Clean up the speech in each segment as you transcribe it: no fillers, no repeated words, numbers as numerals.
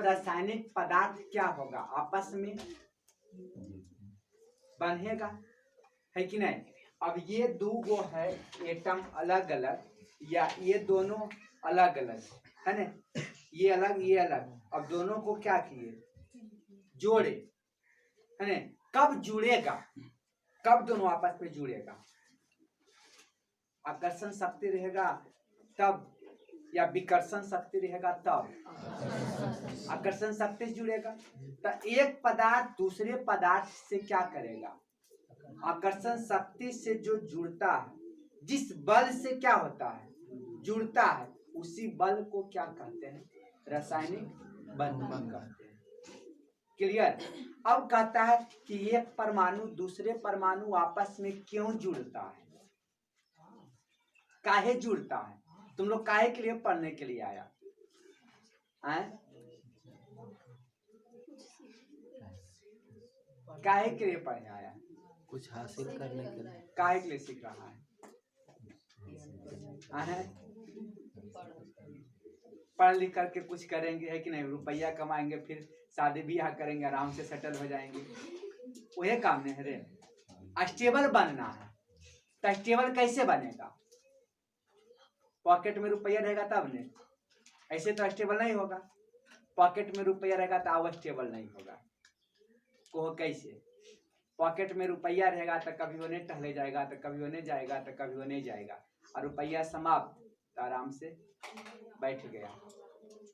रासायनिक पदार्थ क्या होगा, आपस में बनेगा, है कि नहीं। अब ये दो गो है एटम अलग अलग, या ये दोनों अलग अलग है ना, ये अलग ये अलग, अब दोनों को क्या किए, जोड़े, है ना। कब जुड़ेगा, कब दोनों आपस में जुड़ेगा, आकर्षण शक्ति रहेगा तब, या विकर्षण शक्ति रहेगा तब, आकर्षण शक्ति से जुड़ेगा। तो एक पदार्थ दूसरे पदार्थ से क्या करेगा, आकर्षण शक्ति से जो जुड़ता है, जिस बल से क्या होता है, जुड़ता है, उसी बल को क्या कहते हैं, रासायनिक बंधन कहते हैं। क्लियर। अब कहता है कि एक परमाणु दूसरे परमाणु आपस में क्यों जुड़ता है, काहे जुड़ता है, तुम लोग काहे के लिए पढ़ने के लिए आया है, काहे के लिए पढ़ने आया, कुछ हासिल करने के लिए, काहे के लिए सीख रहा है, पढ़ लिख करके कुछ करेंगे, है कि नहीं, रुपया कमाएंगे, फिर शादी ब्याह करेंगे, आराम से सेटल हो जाएंगे, वही काम नहीं रे, स्टेबल बनना है। तो स्टेबल कैसे बनेगा, पॉकेट में रुपया रहेगा तब ने, ऐसे तो स्टेबल नहीं होगा, पॉकेट में रुपया रहेगा तो अब स्टेबल नहीं होगा, को कैसे, पॉकेट में रुपया रहेगा तो कभी वो नहीं टहले जाएगा, तो कभी वो नहीं जाएगा, तो कभी वो नहीं जाएगा, और रुपया समाप्त तो आराम से बैठ गया,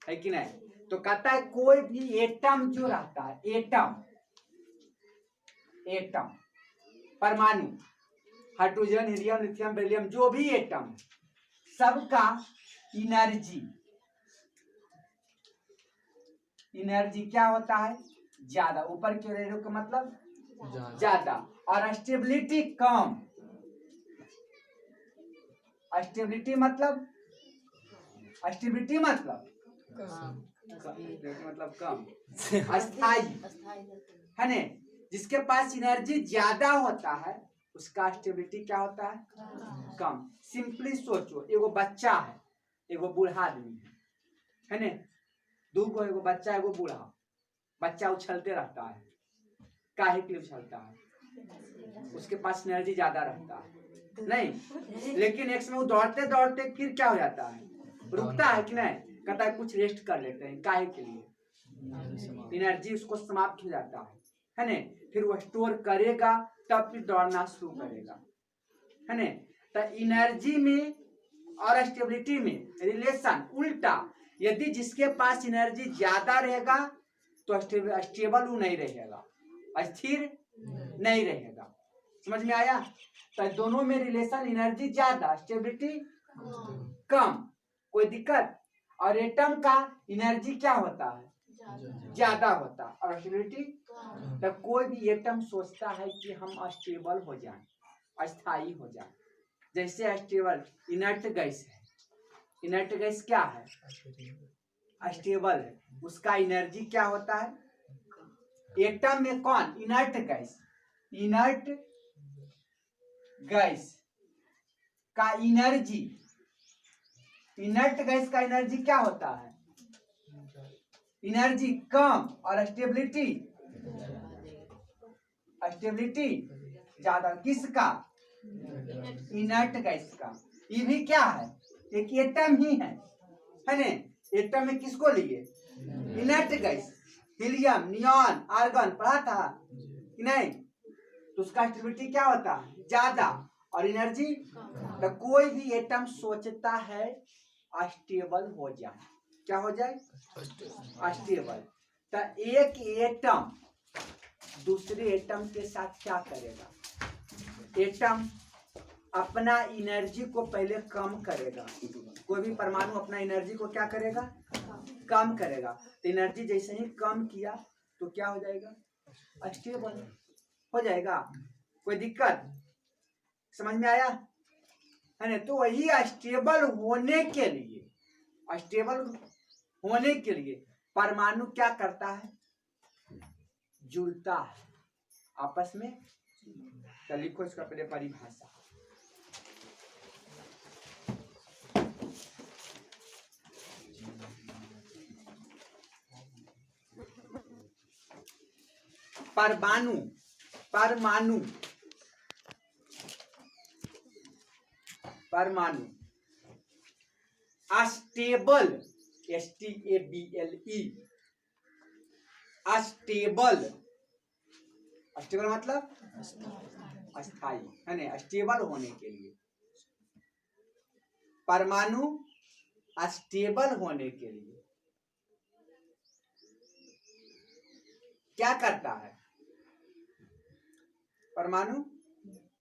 है कि नहीं। तो कहता है कोई भी एटम जो रहता है, एटम, एटम परमाणु, हाइड्रोजन हीलियम लिथियम बेरिलियम, जो भी एटम, सबका एनर्जी, एनर्जी क्या होता है, ज्यादा, ऊपर के रेडियो का मतलब ज्यादा, और स्टेबिलिटी कम, स्टेबिलिटी मतलब, स्टेबिलिटी मतलब कम, अस्थाई, है ने। जिसके पास एनर्जी ज्यादा होता है उसका स्टेबिलिटी क्या होता है, कम। सिंपली सोचो, एगो बच्चा है, एगो बूढ़ा आदमी है ने, दो को, एगो बच्चा एगो बूढ़ा, बच्चा उछलते रहता है, काहे के लिए उछलता है, उसके पास एनर्जी ज्यादा रहता है नहीं, लेकिन एक समय वो दौड़ते दौड़ते फिर क्या हो जाता है, रुकता है कि नहीं, कहता है कुछ रेस्ट कर लेते हैं, काहे के लिए, एनर्जी उसको समाप्त हो जाता है ने, फिर वो स्टोर करेगा तब फिर दौड़ना शुरू करेगा, है ने। तो एनर्जी में और स्टेबिलिटी में रिलेशन उल्टा, यदि जिसके पास एनर्जी ज्यादा रहेगा तो स्टेबल वो नहीं रहेगा, स्थिर नहीं रहेगा, समझ में आया। तो दोनों में रिलेशन एनर्जी ज्यादा स्टेबिलिटी कम, कोई दिक्कत। और एटम का एनर्जी क्या होता है, ज्यादा होता है, और स्टेबिलिटी, तो कोई भी एटम सोचता है कि हम स्टेबल हो जाएं, अस्थाई हो जाएं। जैसे स्टेबल इनर्ट गैस है, इनर्ट गैस क्या है, स्टेबल है, उसका एनर्जी क्या होता है, एटम में कौन, इनर्ट गैस, इनर्ट गैस का एनर्जी, इनर्ट गैस का एनर्जी क्या होता है, एनर्जी कम, और स्टेबिलिटी, स्टेबिलिटी ज्यादा, किसका, इनर्ट गैस का। ये भी क्या है, एक एटम ही है ने, एटम में किसको लिए, inert gas, helium neon argon पढ़ा था कि नहीं, तो उसका स्टेबिलिटी क्या होता है, ज्यादा, और एनर्जी। तो कोई भी एटम सोचता है अस्टेबल हो जाए, क्या हो जाए, अस्टेबल। तो एक एटम दूसरे एटम के साथ क्या करेगा, एटम अपना एनर्जी को पहले कम करेगा, कोई भी परमाणु अपना एनर्जी को क्या करेगा, कम करेगा। तो एनर्जी जैसे ही कम किया तो क्या हो जाएगा, अस्टेबल हो जाएगा, कोई दिक्कत, समझ में आया है ना। तो वही स्टेबल होने के लिए, स्टेबल होने के लिए परमाणु क्या करता है, जुड़ता है आपस में। तो लिखो इसका पहले परिभाषा, परमाणु परमाणु परमाणु अस्टेबल, STABLE, अस्टेबल, अस्टेबल मतलब अस्थाई, है ना, स्टेबल होने के लिए परमाणु अस्टेबल होने के लिए क्या करता है? परमाणु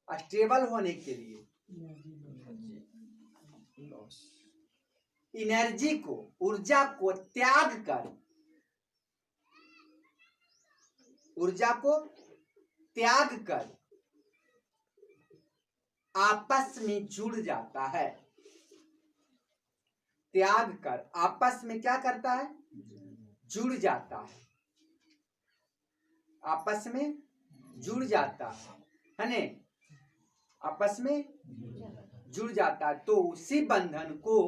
अस्टेबल होने के लिए एनर्जी को, ऊर्जा को त्याग कर, ऊर्जा को त्याग कर आपस में जुड़ जाता है। त्याग कर आपस में क्या करता है? जुड़ जाता है, आपस में जुड़ जाता है ने, आपस में जुड़ जाता है। तो उसी बंधन को,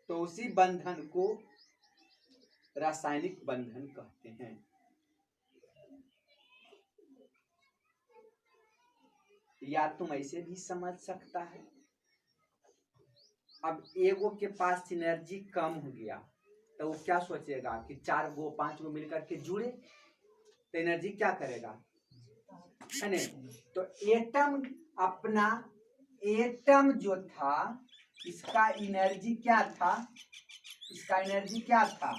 तो उसी बंधन को रासायनिक बंधन कहते हैं। या तुम ऐसे भी समझ सकता है, अब एगो के पास एनर्जी कम हो गया तो वो क्या सोचेगा कि 4 गो 5 गो मिलकर के जुड़े तो एनर्जी क्या करेगा, है ना। तो एटम, अपना एटम जो था इसका एनर्जी क्या था, इसका एनर्जी क्या था,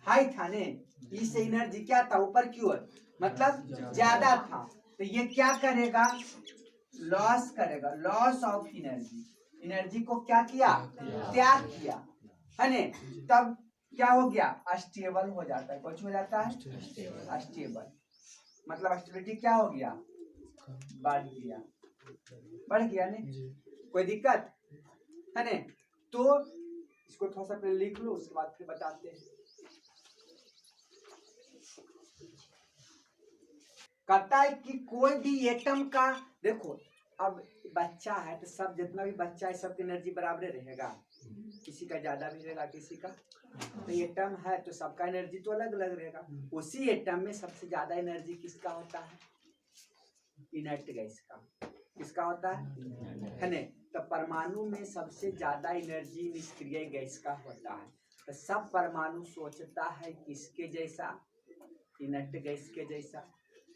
हाई था ने, इस एनर्जी क्या था, ऊपर की ओर, मतलब ज्यादा था। तो ये क्या करेगा, लॉस करेगा, लॉस ऑफ एनर्जी, एनर्जी को क्या किया, त्याग किया, है ने। तब क्या हो गया, अस्टेबल हो जाता है। कुछ हो जाता है अस्टेबल, मतलब स्टेबिलिटी क्या हो गया, बढ़ गया, बढ़ गया ने, कोई दिक्कत है ने। तो इसको थोड़ा सा पहले लिख लो, उसके बाद फिर बताते हैं। कहता है कि कोई भी एटम का, देखो अब बच्चा है तो सब, जितना भी बच्चा है सबकी एनर्जी बराबर रहेगा, किसी का ज्यादा भी रहेगा, किसी का। तो एटम है तो सबका एनर्जी तो अलग अलग रहेगा। उसी एटम में सबसे ज्यादा एनर्जी किसका होता है, इनर्ट गैस का। किसका होता है ने। तो परमाणु में सबसे ज्यादा एनर्जी निष्क्रिय गैस का होता है। तो सब परमाणु सोचता है किसके जैसा, इनर्ट गैस के जैसा,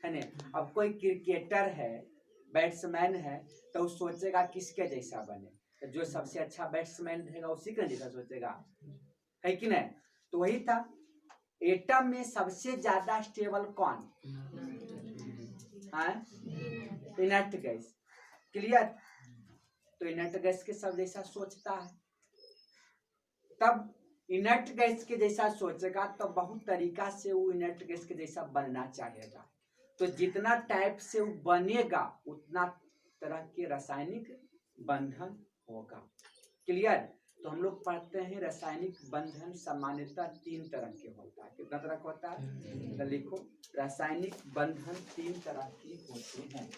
है ने। अब कोई क्रिकेटर है, बैट्समैन है, तो सोचेगा किसके जैसा बने, तो जो सबसे अच्छा बैट्समैन रहेगा उसी के जैसा सोचेगा, है कि नहीं। तो वही था, एटम में सबसे ज्यादा स्टेबल कौन है, इनर्ट गैस। क्लियर। तो इनर्ट गैस के सब जैसा सोचता है, तब इनर्ट गैस के जैसा सोचेगा तो बहुत तरीका से वो इनर्ट गैस के जैसा बनना चाहेगा। तो जितना टाइप से वो बनेगा उतना तरह के रासायनिक बंधन होगा। क्लियर। तो हम लोग पढ़ते हैं रासायनिक बंधन सामान्यतः 3 तरह के होता है। कितना तरह का होता है, तो लिखो, रासायनिक बंधन 3 तरह के होते हैं।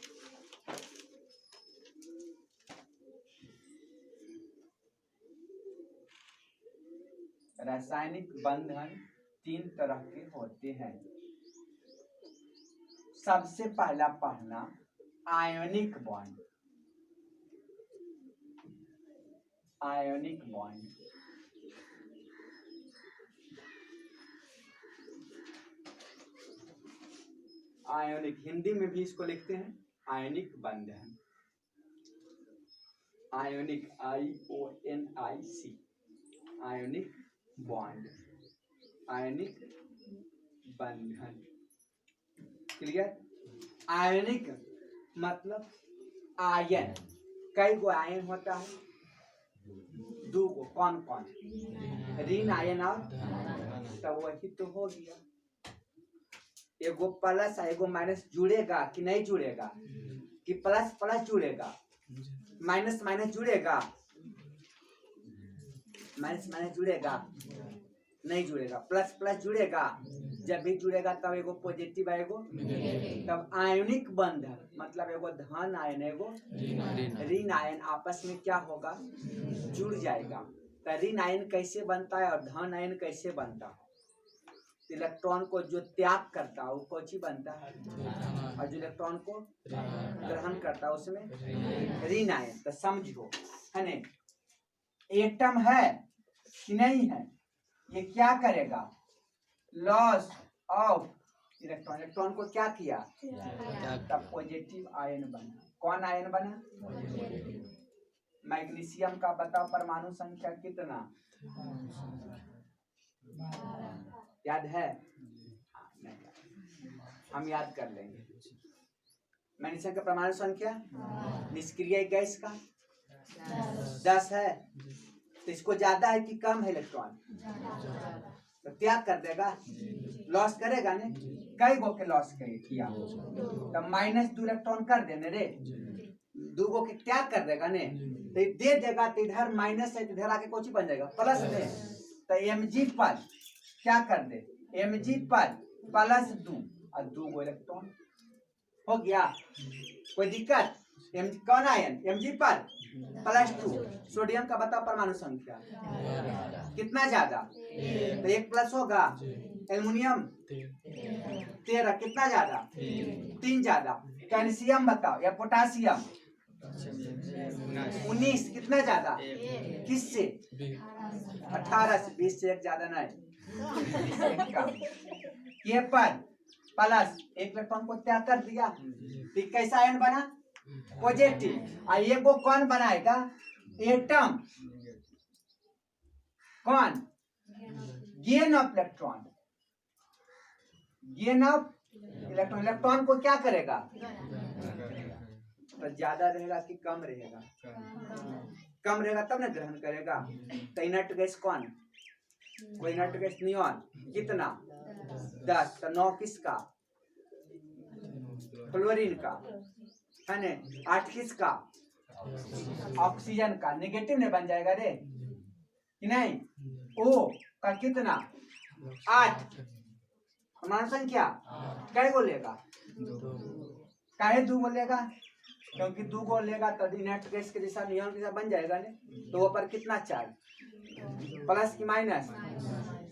रासायनिक बंधन 3 तरह के होते हैं। सबसे पहला पढ़ना आयनिक बॉन्ड, आयनिक बॉन्ड। आयनिक, हिंदी में भी इसको लिखते हैं आयनिक बंधन, आयनिक, IONIC, आयनिक बॉन्ड, आयनिक बंधन। क्लियर। आयनिक मतलब आयन, कई गो आयन होता है, 2 गो। कौन कौन, ऋण आयन और, तो वही तो हो गया। एगो प्लस एगो माइनस जुड़ेगा कि नहीं जुड़ेगा, कि प्लस प्लस जुड़ेगा, माइनस माइनस जुड़ेगा, माइनस माइनस जुड़ेगा, नहीं जुड़ेगा। प्लस प्लस जुड़ेगा, जब भी जुड़ेगा तब एगो पॉजिटिव आएगो। तब आयनिक बंधन मतलब एगो धन आयन एगो ऋण आयन आपस में क्या होगा, जुड़ जाएगा। तो ऋण आयन कैसे बनता है और धन आयन कैसे बनता है, इलेक्ट्रॉन को जो त्याग करता है वो कौची बनता है, और जो इलेक्ट्रॉन को ग्रहण करता है उसमें ऋण आयन। तो समझो है ने, एटम है कि नहीं है, ये क्या करेगा, लॉस ऑफ इलेक्ट्रॉन, इलेक्ट्रॉन को क्या किया, तब पॉजिटिव आयन बना। कौन आयन बना, मैग्नीशियम का बताओ परमाणु संख्या कितना, याद है, हम याद कर लेंगे। मैग्नीशियम का परमाणु संख्या निष्क्रिय गैस का 10 है, तो इसको ज्यादा है कि कम है इलेक्ट्रॉन, तो त्याग कर देगा, लॉस करेगा ने, कई गो के लॉस किया, तो -2 इलेक्ट्रॉन कर देने रे, 2 गो के त्याग कर देगा ने, तो दे देगा, तो इधर माइनस है, इधर आके कुछ बन जाएगा प्लस दे, तो Mg पर क्या कर दे, Mg पर +2 और 2 गो इलेक्ट्रॉन हो गया, कोई दिक्कत। कौन आयन, Mg पर +2। सोडियम का बताओ परमाणु संख्या कितना ज्यादा, तो 1 प्लस होगा। एल्युमिनियम 13, कितना ज्यादा, 3 ज्यादा। कैल्शियम बताओ या पोटासियम 19, कितना ज्यादा, किससे, 18 से, 20 से 1 ज्यादा नहीं। ये पर प्लस 1 इलेक्ट्रॉन को त्याग कर दिया, तो कैसा आयन बना, पॉजिटिव। और ये को कौन बनाएगा, एटम, कौन, gain of electron, gain of electron, electron को क्या करेगा, तो ज्यादा रहेगा कि कम रहेगा, कम रहेगा तब ना ग्रहण करेगा। तो इनर्ट गैस कौन, कोई इनर्ट गैस नियॉन कितना, 10, तो 9 किसका, क्लोरीन का है ने, 8 किसका, ऑक्सीजन का, नेगेटिव में बन जाएगा रे कि नहीं। ओ का कितना, 8, परमाणु संख्या कै गो लेगा, काहे 2 गो लेगा, क्योंकि 2 गो लेगा तो इनर्ट गैस के जैसा नियॉन के जैसा बन जाएगा ने, तो वो पर कितना चार्ज, प्लस की माइनस,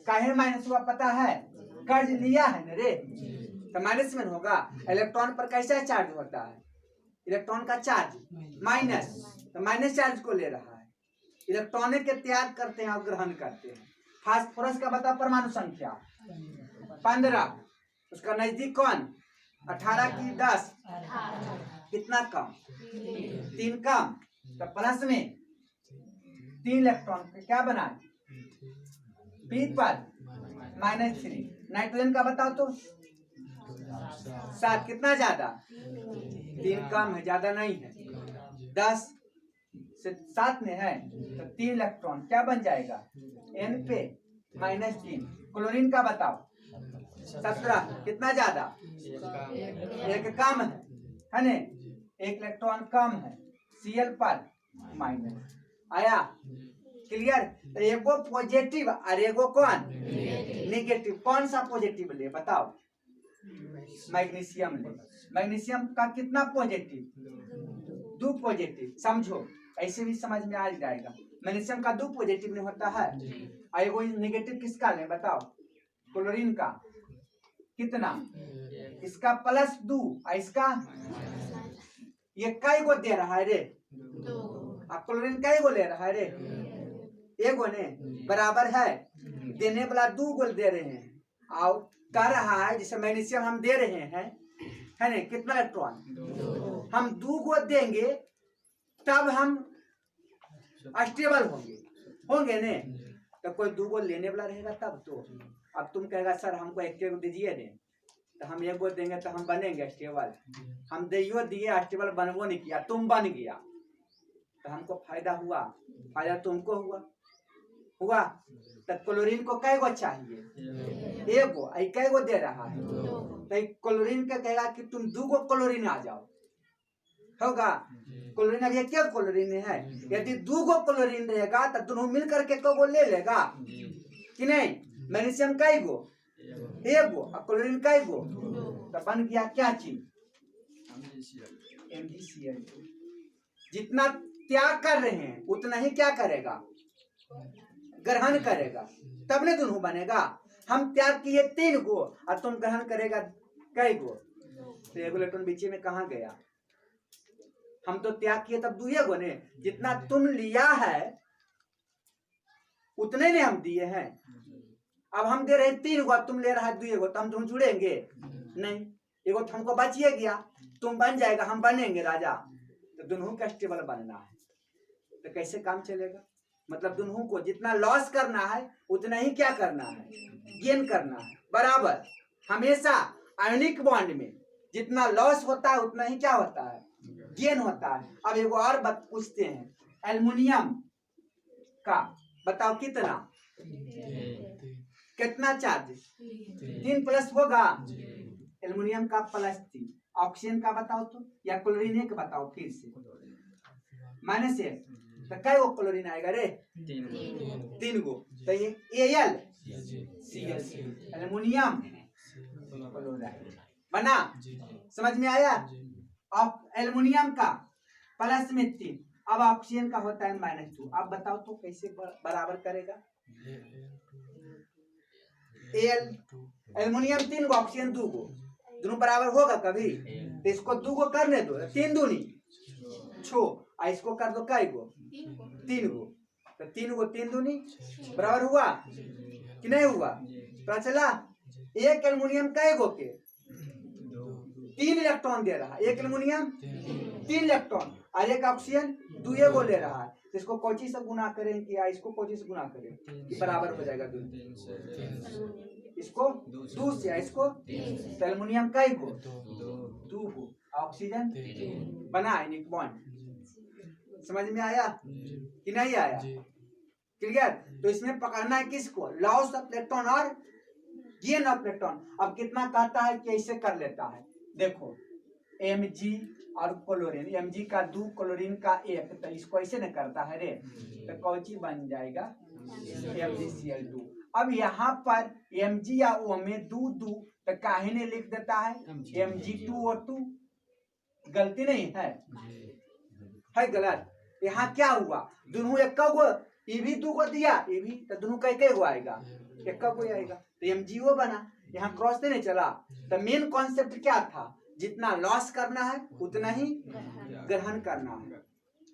काहे माइनस हुआ पता है, कर्ज लिया है ना रे, तो माइनस में होगा। इलेक्ट्रॉन पर कैसा चार्ज होता है, इलेक्ट्रॉन का चार्ज माइनस, तो माइनस चार्ज को ले रहा है, इलेक्ट्रॉन के त्याग करते हैं और ग्रहण करते हैं। फास्फोरस का बताओ परमाणु संख्या 15, उसका नजदीक कौन, 18 की 10, कितना कम, 3 कम, तो प्लस में 3 इलेक्ट्रॉन क्या बनाए, पी पर -3। नाइट्रोजन का बताओ तो 7, कितना ज्यादा, 3 कम है, ज्यादा नहीं है, 10 से 7 में है, तो 3 इलेक्ट्रॉन क्या बन जाएगा, N पे -3। क्लोरीन का बताओ 17, कितना ज्यादा, 1 कम है ने, 1 इलेक्ट्रॉन कम है, Cl पर माइनस आया, क्लियर। तो एगो पॉजिटिव और एगो कौन नेगेटिव, कौन सा पॉजिटिव ले बताओ, मैग्नीशियम ले, मैग्नीशियम का कितना पॉजिटिव, 2 पॉजिटिव, समझो ऐसे भी समझ में आ जाएगा। मैग्नीशियम का 2 पॉजिटिव में होता है, और एगो नेगेटिव किसका ले बताओ, क्लोरीन का कितना, इसका +2 और इसका, ये कई गो दे रहा है रे, क्लोरीन कई गो ले रहा है रे, एगो ने, बराबर है, देने वाला 2 गो दे रहे हैं, और कह रहा है जिसे मैग्नीशियम हम दे रहे हैं है ना, कितना इलेक्ट्रॉन, हम 2 गो देंगे तब हम स्टेबल होंगे ने, तो कोई 2 गो लेने वाला रहेगा तब तो। अब तुम कहेगा सर हमको 1 गो दीजिए ने, तो हम 1 गो देंगे तो हम बनेंगे स्टेबल, हम दियो दिए स्टेबल बनवो नहीं किया, तुम बन गया, तो हमको फायदा हुआ, फायदा तुमको हुआ। तो क्लोरीन को कै गो चाहिए, 1 गो, कै गो दे रहा है, तो क्लोरीन के कहेगा कि तुम 2 गो क्लोरीन आ जाओ, होगा। क्लोरीन अब 1 क्लोरीन है, यदि 2 गो क्लोरीन रहेगा तो दोनों मिलकर के 1 गो ले लेगा कि नहीं। मैग्नीशियम कै गो, 1 गो, और क्लोरीन कै गो, तो बन गया क्या चीज, MgCl। जितना त्याग कर रहे हैं उतना ही क्या करेगा, ग्रहण करेगा, तब ने दोनों बनेगा। हम त्याग किए 3 गो और तुम ग्रहण करेगा कई गो? तो एगो इलेक्ट्रॉन बीच में कहाँ गया? हम तो त्याग किए तब 2 गो ने, जितना तुम लिया है उतने ने हम दिए हैं। अब हम दे रहे हैं 3 गो, तुम ले रहा है 2 गो, तो हम दोनों जुड़ेंगे नहीं। एगो तो हमको बचिए गया, तुम बन जाएगा, हम बनेंगे राजा, तो दोनों का स्टेबल बनना है। तो कैसे काम चलेगा? मतलब दोनों को जितना लॉस करना है उतना ही क्या करना है? गेन करना है। बराबर हमेशा आयनिक बॉन्ड में जितना लॉस होता है उतना ही क्या होता है? गेन होता है। अब एगो और बात पूछते हैं, एल्युमिनियम का बताओ कितना चार्ज? 3 प्लस होगा। एल्युमिनियम का +3। ऑक्सीजन का बताओ तो, या क्लोरीन का बताओ फिर से। माइनस से तो कै गो क्लोरीन आएगा रे? 3 गो। तो ये Al एल्युमिनियम क्लोराइड बना। समझ में आया? अब एल्युमिनियम का प्लस में 3, अब ऑक्सीजन का होता है -2। अब बताओ तो कैसे बराबर करेगा? एल्युमिनियम 3 गो, ऑक्सीजन 2 गो, दोनों बराबर होगा कभी? तो इसको 2 गो करने दो, 3 दूनी 6, और इसको कर दो कै गो? 3 गो। तो 3 गो 3 दूनी बराबर हुआ कि नहीं हुआ? पता चला? एक एल्युमिनियम कै गो के 3 इलेक्ट्रॉन दे रहा है। एक एल्युमिनियम 3 इलेक्ट्रॉन और एक ऑक्सीजन 2 गो ले रहा है। तो इसको कोची से गुना करें कि इसको कोची से गुना करें कि बराबर हो जाएगा? 2 इसको 2 से, इसको तो एल्युमिनियम कै गो? 2 गो, ऑक्सीजन बना आयनिक बॉन्ड। समझ में आया कि नहीं आया? क्लियर? तो इसमें पकड़ना है किसको? लॉस ऑफ इलेक्ट्रॉन और गेन ऑफ इलेक्ट्रॉन। अब कितना कहता है कि ऐसे कर लेता है, देखो Mg और क्लोरीन, Mg का 2, क्लोरीन का 1, तो इसको ऐसे न करता है रे, तो कौची बन जाएगा? MgCl2। अब यहाँ पर Mg या O में 2 2, तो काहे ने लिख देता है Mg2O2? गलती नहीं है? है गलत? यहाँ क्या हुआ? दोनों एक गो, ये भी 2 गो दिया, ये भी, तो दोनों कै गो आएगा? 1 गो आएगा। तो MgO बना, यहाँ क्रॉस नहीं चला। तो मेन कॉन्सेप्ट क्या था? जितना लॉस करना है उतना ही ग्रहण करना है,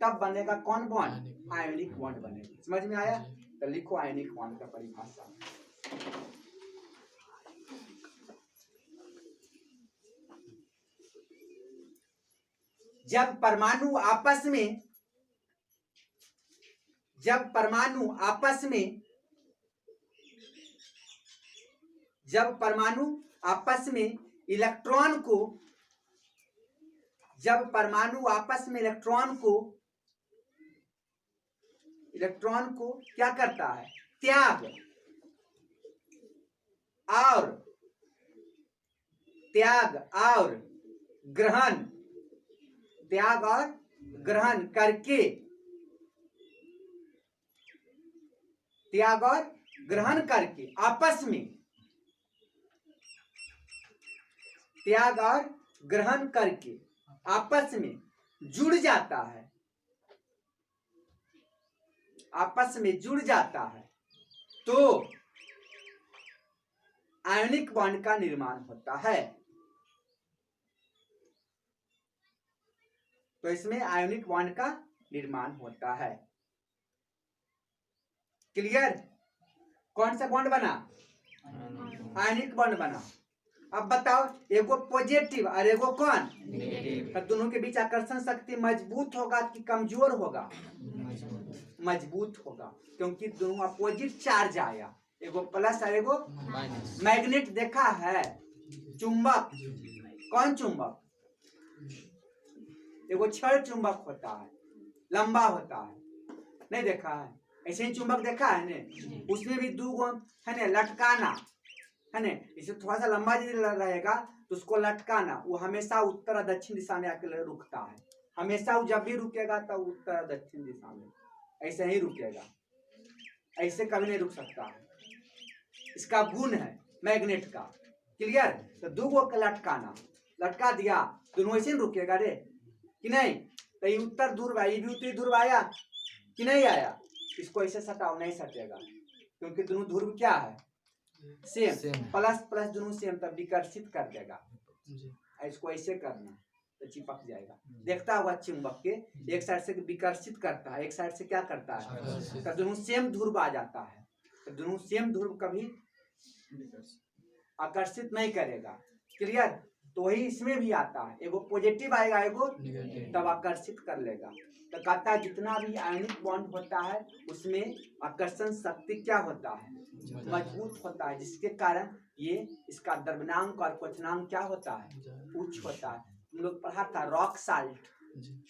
तब बनेगा कौन बॉन्ड? आयनिक बॉन्ड बनेगा। समझ में आया? तो लिखो आयनिक बॉन्ड का परिभाषा। जब परमाणु आपस में इलेक्ट्रॉन को क्या करता है? त्याग और ग्रहण करके, आपस में त्याग और ग्रहण करके आपस में जुड़ जाता है, तो आयनिक बॉन्ड का निर्माण होता है। तो इसमें आयनिक बॉन्ड का निर्माण होता है। क्लियर? कौन सा बॉन्ड बना? आयनिक बॉन्ड बना। अब बताओ, एगो पॉजिटिव और एगो कौन? नेगेटिव। दोनों के बीच आकर्षण शक्ति मजबूत होगा कि कमजोर होगा? मजबूत होगा, क्योंकि दोनों अपोजिट चार्ज आया, एगो प्लस और एगो माइनस। मैग्नेट देखा है? चुंबक, कौन चुंबक? एगो छड़ चुंबक होता है, लंबा होता है, नहीं देखा है? ऐसे ही चुंबक देखा है ने? उसमें भी 2 गो है ने, लटकाना है ने। इसे थोड़ा सा लंबा यदि रहेगा तो उसको लटकाना, वो हमेशा उत्तर दक्षिण दिशा में आकर रुकता है। हमेशा वो जब भी रुकेगा तो उत्तर दक्षिण दिशा में ऐसे ही रुकेगा, ऐसे कभी नहीं रुक सकता है। इसका गुण है मैग्नेट का। क्लियर? तो 2 गो का लटका दिया, दोनों ऐसे ही रुकेगा रे कि नहीं? तो ये उत्तर ध्रुव, ये भी उत्तरी ध्रुव आया कि नहीं आया? इसको ऐसे सटाओ, नहीं सटेगा, क्योंकि दोनों ध्रुव क्या है? Same, same. प्लस प्लस दोनों सेम, तब विकर्षित कर देगा। जी इसको ऐसे करना तो चिपक जाएगा। देखता हुआ चुंबक के एक साइड से विकर्षित करता है, एक साइड से क्या करता है, आकर्षित। तो दोनों सेम ध्रुव आ जाता है। तो दोनों सेम ध्रुव कभी आकर्षित नहीं करेगा। क्लियर? तो वही इसमें भी आता है, एगो पॉजिटिव आएगा, एगो नेगेटिव। तब आकर्षित कर लेगा। तो कहता है जितना भी आयनिक बॉन्ड होता है उसमें आकर्षण शक्ति क्या होता है, मजबूत होता है, जिसके कारण ये इसका द्रव्यनांक और क्वथनांक क्या होता है, उच्च होता है। तुम लोग पढ़ा था रॉक साल्ट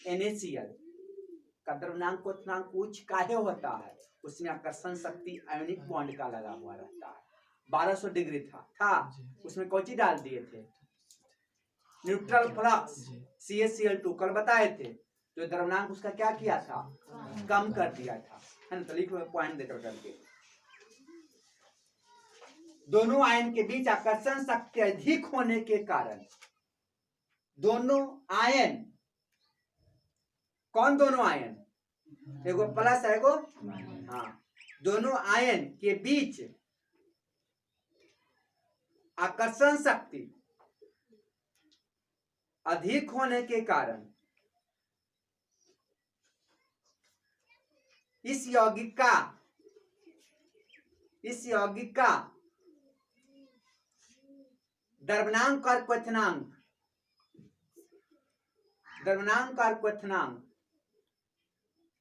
NaCl का द्रव्यनांक क्वथनांक उच्च काहे होता है, उसमें आकर्षण शक्ति आयनिक बॉन्ड का लगा हुआ रहता है। 1200 डिग्री था उसमें कौन सी डाल दिए थे, न्यूट्रल फ्लक्स CaCl2 कल बताए थे, तो द्रव्यनांक उसका क्या किया था, कम कर दिया था, है ना। तो लिख लो पॉइंट देकर करके, दोनों आयन के बीच आकर्षण शक्ति अधिक होने के कारण दोनों आयन, कौन दोनों आयन, एगो प्लस है एगो, हाँ, दोनों आयन के बीच आकर्षण शक्ति अधिक होने के कारण इस यौगिक का द्रव्यनांक और क्वथनांक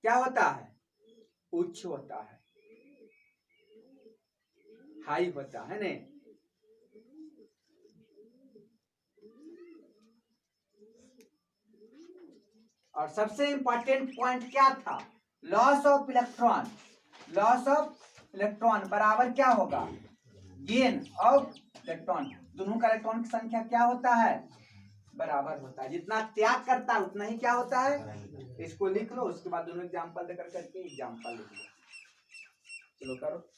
क्या होता है, उच्च होता है, हाई होता है ने। और सबसे इंपॉर्टेंट पॉइंट क्या था, loss of electron. Loss of electron बराबर क्या होगा, गेन ऑफ इलेक्ट्रॉन। दोनों का इलेक्ट्रॉन की संख्या क्या होता है, बराबर होता है। जितना त्याग करता है उतना ही क्या होता है, इसको लिख लो, उसके बाद दोनों एग्जांपल देकर करके एग्जांपल लिख लो। चलो करो।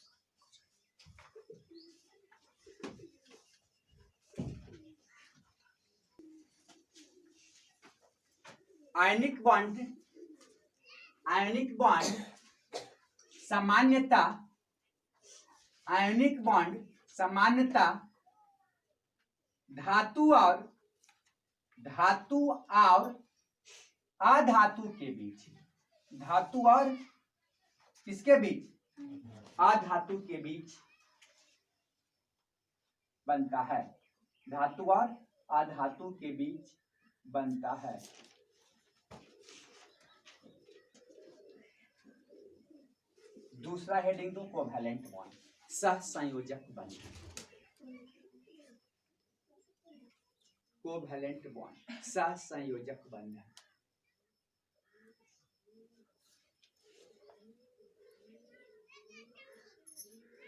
आयनिक सामान्यता धातु और अधातु के बीच, धातु और किसके बीच, अधातु के बीच बनता है, धातु और अधातु के बीच बनता है। दूसरा हेडिंग दो, कोवैलेंट बॉन्ड, सहसंयोजक बंधन। कोवैलेंट बॉन्ड, सहसंयोजक बंधन।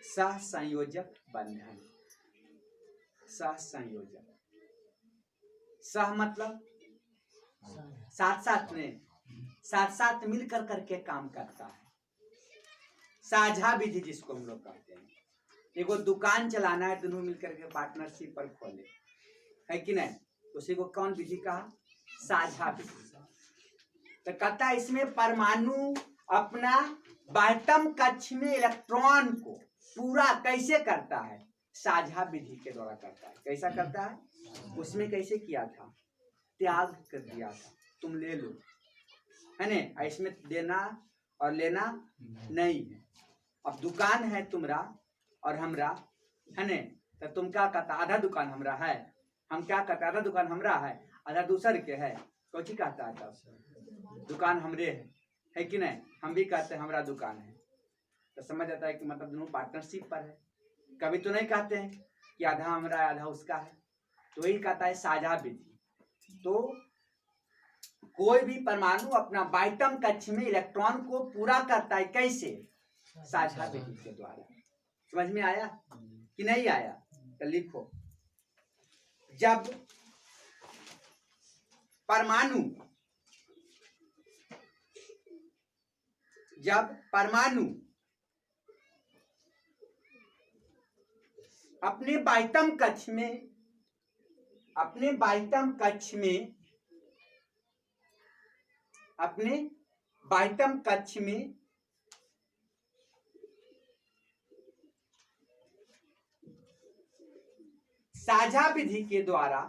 सहसंयोजक बंधन, सहसंयोजक, सह मतलब साथ साथ में, साथ साथ मिलकर करके काम करता है। साझा विधि जिसको हम लोग कहते हैं, एगो दुकान चलाना है, दोनों मिलकर के पार्टनरशिप पर खोले, है कि नहीं, उसी को कौन विधि कहा, साझा विधि। तो कहता है इसमें परमाणु अपना बाह्यतम कक्ष में इलेक्ट्रॉन को पूरा कैसे करता है, साझा विधि के द्वारा करता है। कैसा करता है, उसमें कैसे किया था, त्याग कर दिया था, तुम ले लो, है ना, इसमें देना और लेना नहीं है। अब दुकान है तुम्हारा और हमरा, है ने, तो तुम क्या कहता, आधा दुकान हमरा है, हम क्या कहते, आधा दुकान हमरा है, आधा दूसर के है, कौची कहता है, तब दुकान हमरे है कि नहीं, हम भी कहते हैं हमरा दुकान है, तो समझ आता है कि मतलब दोनों पार्टनरशिप पर है। कभी तो नहीं कहते हैं कि आधा हमरा है आधा उसका है, तो वही कहता है साझा विधि। तो कोई भी परमाणु अपना बाह्यतम कक्ष में इलेक्ट्रॉन को पूरा करता है, कैसे, साझा विधि के द्वारा। समझ में आया कि नहीं आया, तो लिखो, जब परमाणु अपने बाह्यतम कक्ष में साझा विधि के द्वारा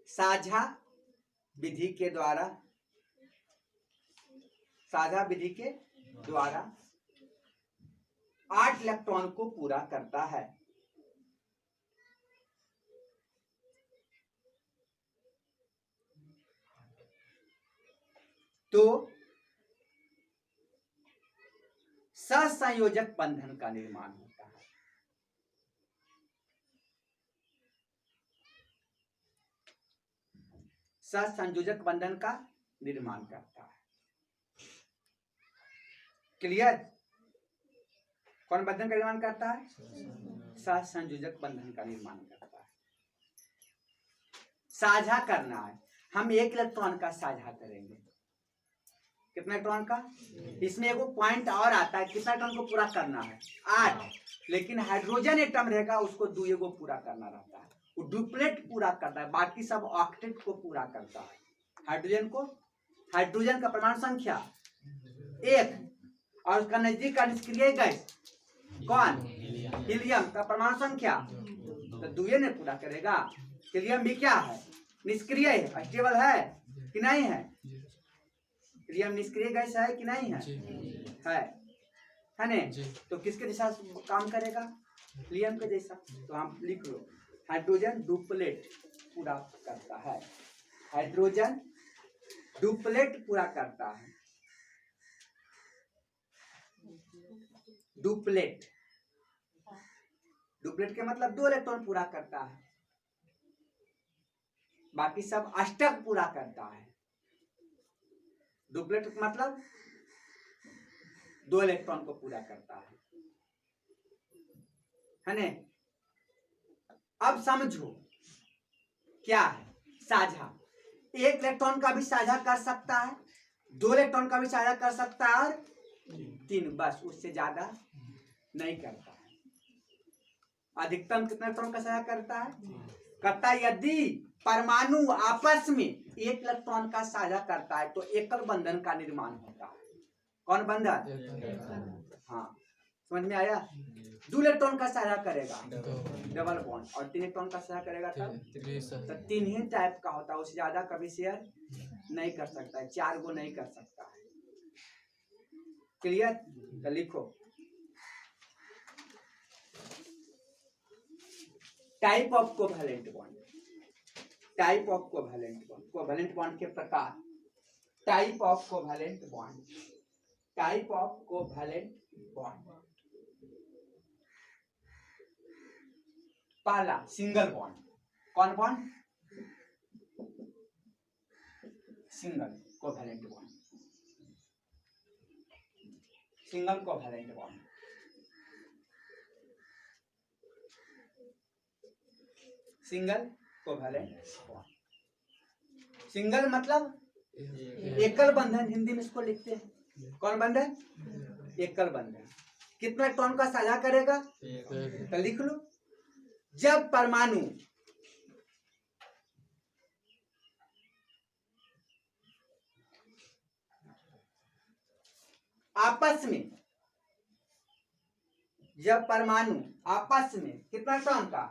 साझा विधि के द्वारा 8 इलेक्ट्रॉन को पूरा करता है। तो सहसंयोजक बंधन का निर्माण होता है। सहसंयोजक बंधन का निर्माण करता है। क्लियर? कौन बंधन का निर्माण करता है? सहसंयोजक बंधन का निर्माण करता है। साझा करना है, हम 1 इलेक्ट्रॉन का साझा करेंगे। कितना इलेक्ट्रॉन का? इसमें एगो पॉइंट और आता है, कितना इलेक्ट्रॉन को पूरा करना है? 8। लेकिन हाइड्रोजन एटम रहेगा, उसको 2 एगो पूरा करना रहता है। वो डुप्लेट पूरा करता है, बाकी सब ऑक्टेट को पूरा करता है। हाइड्रोजन का परमाणु संख्या 1 और उसका नजदीक का निष्क्रिय गैस कौन? हीलियम का परमाणु संख्या तो 2 ने पूरा करेगा। हीलियम भी क्या है? निष्क्रिय है, स्टेबल है कि नहीं है? हीलियम निष्क्रिय गैस है कि नहीं है? है ने? तो किसके जैसा काम करेगा? हीलियम के जैसा। तो हम लिख लो, हाइड्रोजन डुप्लेट पूरा करता है। हाइड्रोजन डुप्लेट पूरा करता है। डुप्लेट के मतलब 2 इलेक्ट्रॉन पूरा करता है, बाकी सब अष्टक पूरा करता है। डुप्लेट मतलब 2 इलेक्ट्रॉन को पूरा करता है ने? अब समझो क्या है साझा। 1 इलेक्ट्रॉन का भी साझा कर सकता है, 2 इलेक्ट्रॉन का भी साझा कर सकता है और 3, बस उससे ज्यादा नहीं करता है। अधिकतम कितना इलेक्ट्रॉन का साझा करता है? करता है। यदि परमाणु आपस में 1 इलेक्ट्रॉन का साझा करता है तो एकल बंधन का निर्माण होता है। कौन बंधन? हाँ, समझ में आया? 2 इलेक्ट्रॉन का साझा करेगा डबल बॉन्ड, और 3 इलेक्ट्रॉन का साझा करेगा तब तो 3 ही टाइप का होता है, उससे ज्यादा कभी शेयर नहीं कर सकता है, 4 गो नहीं कर सकता है। क्लियर? तो लिखो, type of covalent bond. Type of covalent bond, covalent bond के प्रकार। Type of covalent bond, type of covalent bond. पहला सिंगल बॉन्ड। कौन bond? Single covalent bond. Single covalent bond. Single covalent bond. Single मतलब एकल बंधन, हिंदी में इसको लिखते हैं। कौन बंधन? एकल बंधन। कितना इलेक्ट्रॉन का साझा करेगा? तो लिख लो, जब परमाणु आपस में, जब परमाणु आपस में कितना इलेक्ट्रॉन का?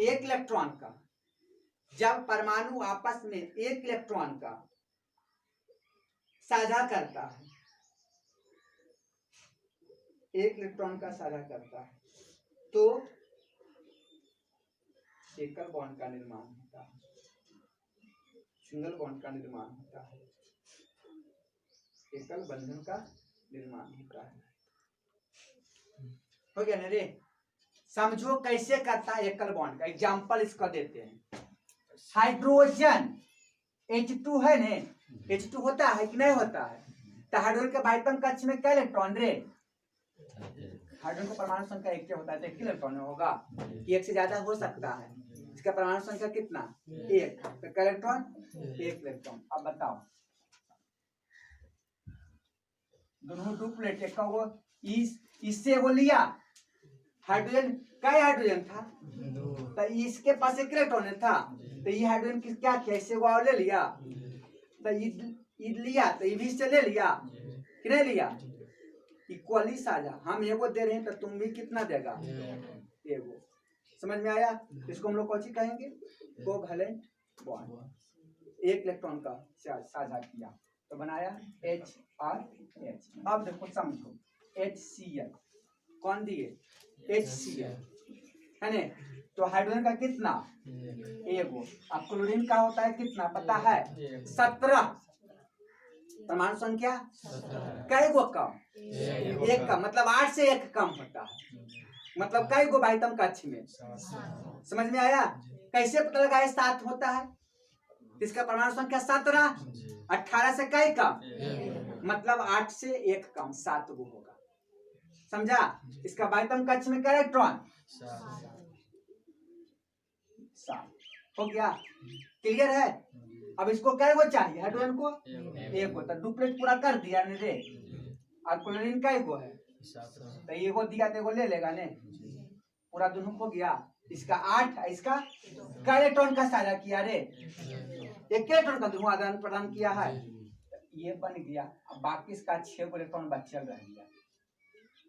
1 इलेक्ट्रॉन का। जब परमाणु आपस में 1 इलेक्ट्रॉन का साझा करता है, 1 इलेक्ट्रॉन का साझा करता है, तो एकल बॉन्ड का निर्माण होता है, सिंगल बॉन्ड का निर्माण होता है, एकल बंधन का निर्माण होता है। हो गया ना रे? समझो कैसे करता है एकल बॉन्ड का। एग्जांपल इसका देते हैं। हाइड्रोजन H2 है ने? H2 होता है कि नहीं होता है? तो हाइड्रोजन के बाह्यतम कक्ष में क्या इलेक्ट्रॉन रे? हाइड्रोजन का परमाणु संख्या 1 होता है, तो 1 इलेक्ट्रॉन होगा कि 1 से ज्यादा हो सकता है। इसका परमाणु संख्या कितना? 1। तो क्या इलेक्ट्रॉन? 1 इलेक्ट्रॉन। अब बताओ, दोनों डुप्लेट, एक वो इससे वो लिया हाइड्रोजन, कई हाइड्रोजन था तो इसके पास 1 इलेक्ट्रॉन था, तो ये हाइड्रोजन की क्या किया? इससे वो ले लिया, तो ये लिया तो ये भी इससे ले लिया कि नहीं लिया? ये इक्वली साझा, हम एगो दे रहे हैं तो तुम भी कितना देगा, एगो। समझ में आया? इसको हम लोग कौन सी कहेंगे, कोवैलेंट बॉन्ड। एक इलेक्ट्रॉन का साझा किया तो बनाया H और H। अब देखो समझो, HCl कौन दिए, HCl है ना, तो हाइड्रोजन का कितना, एगो। अब क्लोरीन का होता है कितना पता है, 17। परमाणु संख्या कई गो कम, एक कम, मतलब 8 से 1 कम होता है, मतलब कई गो बाइटम कक्ष में। समझ में आया? कैसे पता लगा 7 होता है, इसका परमाणु संख्या 17, 18 से कई कम, मतलब 8 से 1 कम, 7 गो होगा। समझा? इसका बाइटम कक्ष में क्या इलेक्ट्रॉन, 7 हो गया। क्लियर है? अब इसको क्या गो चाहिए, हाइड्रोजन को एक गो, तो डुप्लेट पूरा कर दिया ने रे। और क्लोरीन का गो है तो ये गो दिया तो ले लेगा ने, पूरा दोनों हो गया। इसका 8, इसका क्या इलेक्ट्रॉन का साझा किया रे, एक इलेक्ट्रॉन का दोनों आदान प्रदान किया है, ये बन गया। अब बाकी इसका 6 गो इलेक्ट्रॉन बचल रह गया,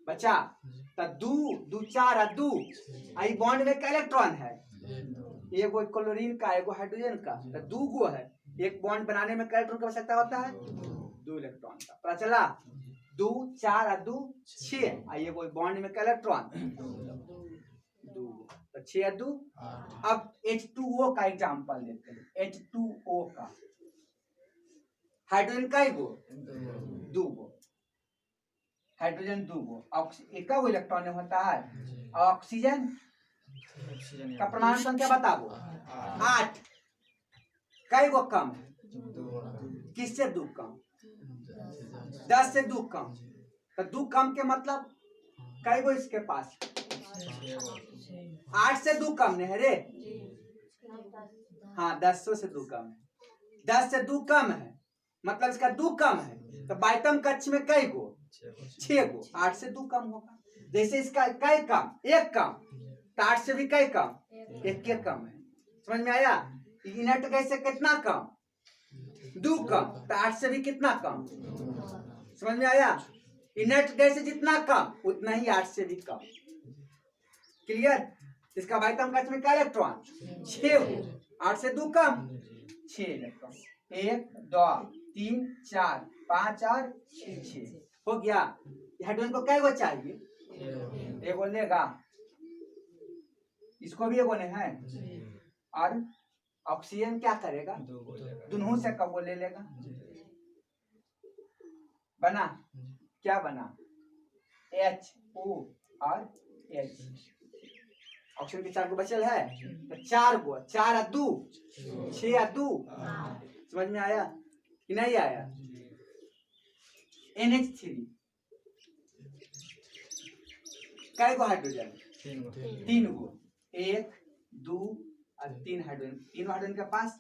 बचा तो 2 2 4 और 2 आई बॉन्ड में क्या इलेक्ट्रॉन है, एगो क्लोरीन का, एगो हाइड्रोजन का, तो 2 गो है। एक बॉन्ड बनाने में क्या इलेक्ट्रॉन की आवश्यकता होता है, 2 इलेक्ट्रॉन का। पता चला? 2 4 और 2 6, और एगो बॉन्ड में क्या इलेक्ट्रॉन, 2, तो 6 और 2। अब H2O का एग्जांपल लेते हैं, H2O का, हाइड्रोजन का गो 2 गो, हाइड्रोजन 2 गो, एक इलेक्ट्रॉन होता है। ऑक्सीजन का परमाणु संख्या बताओ, 8, कई गो कम है, किससे 2 कम, 10 से 2 कम, तो 2 कम के मतलब कई गो इसके पास, 8 से 2 कम नहीं है रे, हाँ 10 से 2 कम है, 10 से 2 कम है, मतलब इसका 2 कम है, तो बाइटम कक्ष में कई गो, 6 गो, 8 से 2 कम होगा। जैसे इसका कई कम, 1 कम, तो 8 से भी कई कम, 1 के कम है। समझ में आया? इनर्ट गैस से कितना कम, 2 कम, तो 8 से भी कितना कम। समझ में आया? इनर्ट गैस से जितना कम उतना ही 8 से भी कम। क्लियर? इसका बाइटम कक्ष में क्या इलेक्ट्रॉन, 6 गो, 8 से 2 कम, 6 इलेक्ट्रॉन, 1 2 3 4 5 और 6 हो गया। हाइड्रोजन को क्या गो चाहिए, एगो लेगा, इसको भी एगो नहीं है, और ऑक्सीजन क्या करेगा, दोनों से कब ले लेगा। बना क्या बना, HO और H। ऑक्सीजन के 4 गो बचल है, तो 4 गो, 4 और 2 6 और 2। समझ में आया कि नहीं आया? NH3 कई गो हाइड्रोजन, 3 गो, 1 2 और 3 हाइड्रोजन, तीनों हाइड्रोजन के पास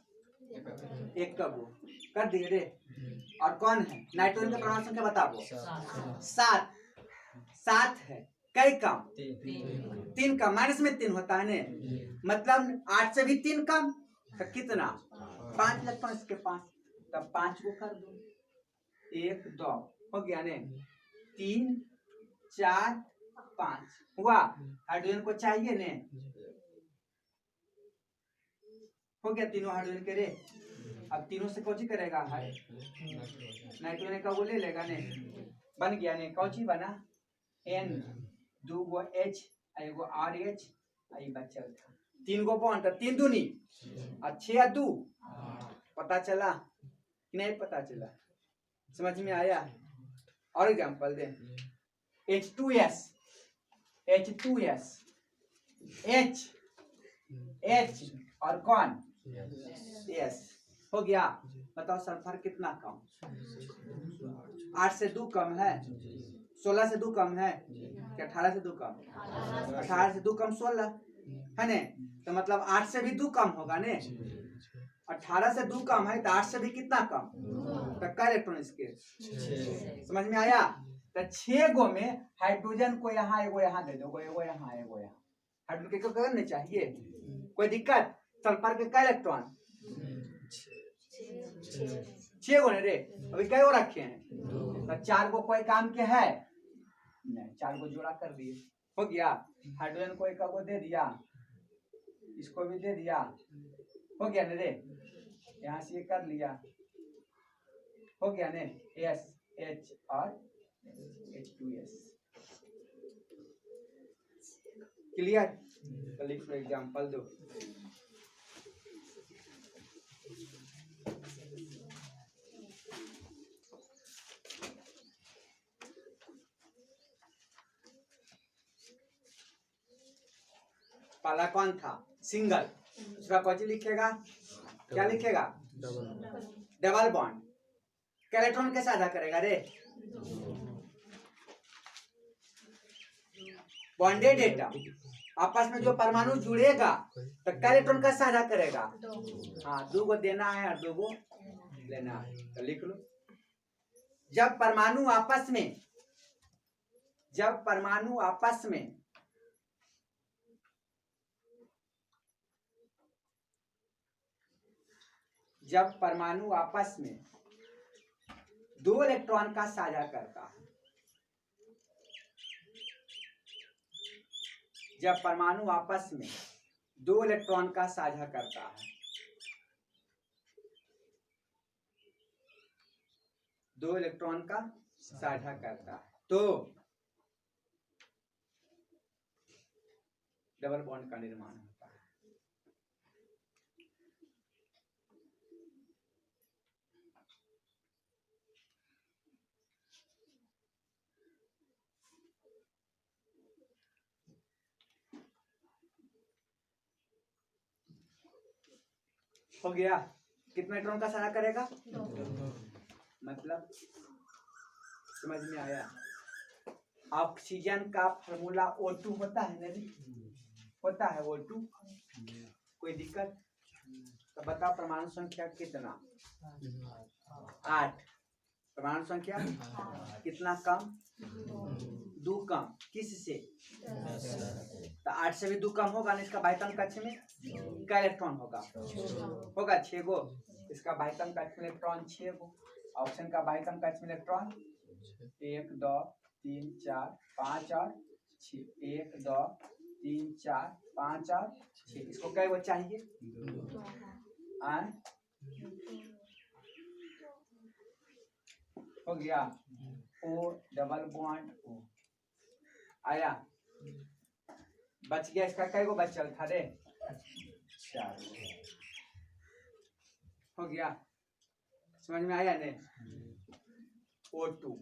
1 का गो कर दिए रे। और कौन है, नाइट्रोजन का परमाणु संख्या बताओ, 7 है, कई कम, 3 कम, माइनस में 3 होता है ने, मतलब 8 से भी 3 कम, तो कितना, 5 इलेक्ट्रॉन इसके पास, तब 5 को कर दो, 1 2 हो गया ने, 3 4 5 हुआ। हाइड्रोजन को चाहिए ने, हो गया तीनों हाइड्रोजन के रे। अब तीनों से कौची करेगा, नाइट्रोजन का वो ले लेगा ने, बन गया ने, कौची बना, N 2 गो H एगो RH, आई बचल था 3 गो बॉन्ड, 3 दूनी और 6 और 2। पता चला कि नहीं पता चला? समझ में आया? और एग्जांपल दे, H2S H2S H और कौन, S हो गया। बताओ सल्फर कितना कम, 8 से 2 कम है, 16 से 2 कम है, 18 से 2 कम, 18 से 2 कम 16 है ने, तो मतलब 8 से भी 2 कम होगा ने, 18 से 2 कम है तो 8 से भी कितना कम, तो क्या इलेक्ट्रॉन इसके, समझ में आया? तो 6 गो में हाइड्रोजन को यहाँ एगो यहाँ दे दो, एगो यहाँ एगो यहाँ, हाइड्रोजन को करने चाहिए, कोई दिक्कत? सल्फर के क्या इलेक्ट्रॉन, 6 गो ने रे, अभी कई गो रखे हैं, तो 4 गो कोई काम के है, नहीं, 4 को जोड़ा कर दिए, हो गया। हाइड्रोजन को एक को दे दिया, इसको भी दे दिया, हो गया ना रे। यहाँ से ये कर लिया, हो गया ने, एस एच और H2S। क्लियर? लिख लो एग्जाम्पल दो। पहला कौन था? सिंगल। दूसरा कौन लिखेगा? क्या लिखेगा? Double bond. क्या इलेक्ट्रॉन के साझा करेगा रे? बॉन्डेड एटम आपस में जो परमाणु जुड़ेगा तो क्या इलेक्ट्रॉन का साझा करेगा? हाँ, 2 को देना है और 2 को लेना है। तो लिख लो, जब परमाणु आपस में दो इलेक्ट्रॉन का साझा करता है, जब परमाणु आपस में 2 इलेक्ट्रॉन का साझा करता है, 2 इलेक्ट्रॉन का साझा करता है तो डबल बॉन्ड का निर्माण होता है। हो गया? कितने इलेक्ट्रॉन का साझा करेगा? मतलब समझ में आया? ऑक्सीजन का फॉर्मूला O2 होता है ना? होता है O2। कोई दिक्कत? तो बताओ परमाणु संख्या कितना? 8। परमाणु संख्या कितना कम? 2 कम। किससे? तो 8 से भी 2 कम होगा ना। इसका बाह्यतम कक्ष में क्या इलेक्ट्रॉन होगा? 6 गो। इसका बाह्यतम कक्ष में इलेक्ट्रॉन 6 गो। ऑक्सीजन का बाह्यतम कक्ष में इलेक्ट्रॉन 1 2 3 4 5 और 6। 1 2 3 4 5 और 6। इसको क्या वो चाहिए? हो गया। O डबल बॉन्ड O आया। बच गया। इसका कई गो बचल था रे? 4। हो गया? समझ में आया ने? O2।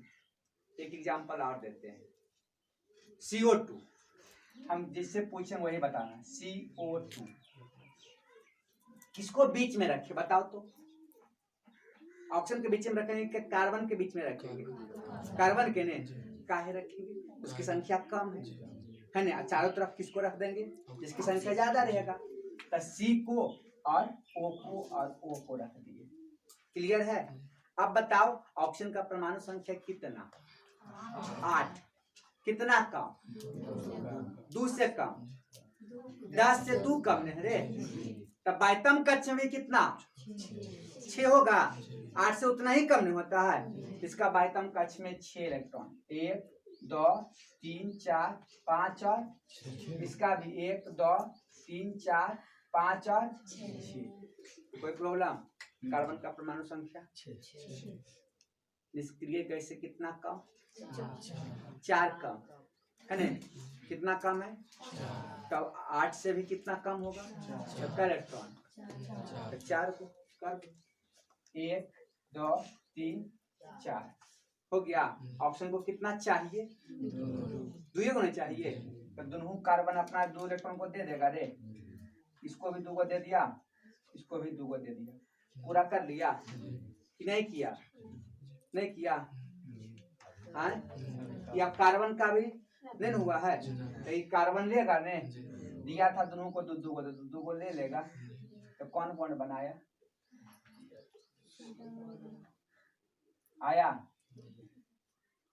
एक एग्जांपल और देते हैं, CO2। हम जिससे पूछे वही बताना। CO2 किसको बीच में रखे बताओ तो? ऑक्सीजन के बीच में रखेंगे कि कार्बन के बीच में रखेंगे? कार्बन के ने काहे रखेंगे? उसकी संख्या कम है ना। चारों तरफ किसको रख देंगे? जिसकी संख्या ज्यादा रहेगा। तो C को और O को और O को रख दिए। क्लियर है? अब बताओ ऑक्सीजन का परमाणु संख्या कितना? 8। कितना कम? 2 से कम। 10 से 2 कम नहीं रे। तब बाह्यतम कक्ष में कितना? 6 होगा। 8 से उतना ही कम नहीं होता है। इसका बाह्यतम कक्ष में 6 इलेक्ट्रॉन। 1 2 3 4 5 और 6। इसका भी 1 2 3 4 5 और 6। कोई प्रॉब्लम? कार्बन का परमाणु संख्या 6। निष्क्रिय गैस से कितना कम? 4 कम है ना। कितना कम है? तब 8 से भी कितना कम होगा? 6 इलेक्ट्रॉन। तो 4 को कर दो। 1 2 3 4 हो गया। ऑप्शन को कितना चाहिए? 2 को नहीं चाहिए। तो दोनों कार्बन अपना 2 इलेक्ट्रॉन को दे देगा रे। इसको भी 2 को दे दिया, इसको भी 2 को दे दिया। पूरा कर लिया कि नहीं किया? नहीं किया। हाँ? या कार्बन का भी नहीं हुआ है? तो ये कार्बन लेगा ने, दिया था दोनों को 2 को, 2 को ले लेगा। तो कौन बॉन्ड बनाया? आया?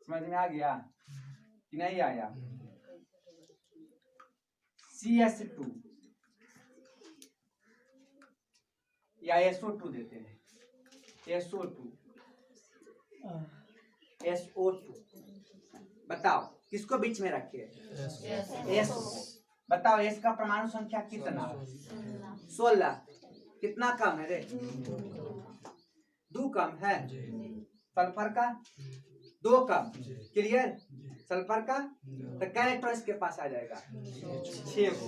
समझ में आ गया कि नहीं आया? CS2 या SO2 देते हैं। SO2 बताओ किसको बीच में रखे? एस। बताओ एस का परमाणु संख्या कितना? 16। कितना कम है रे? 2 कम है। सल्फर का 2 कम। क्लियर? सल्फर का तो क्या इलेक्ट्रॉन इसके पास आ जाएगा? 6 को।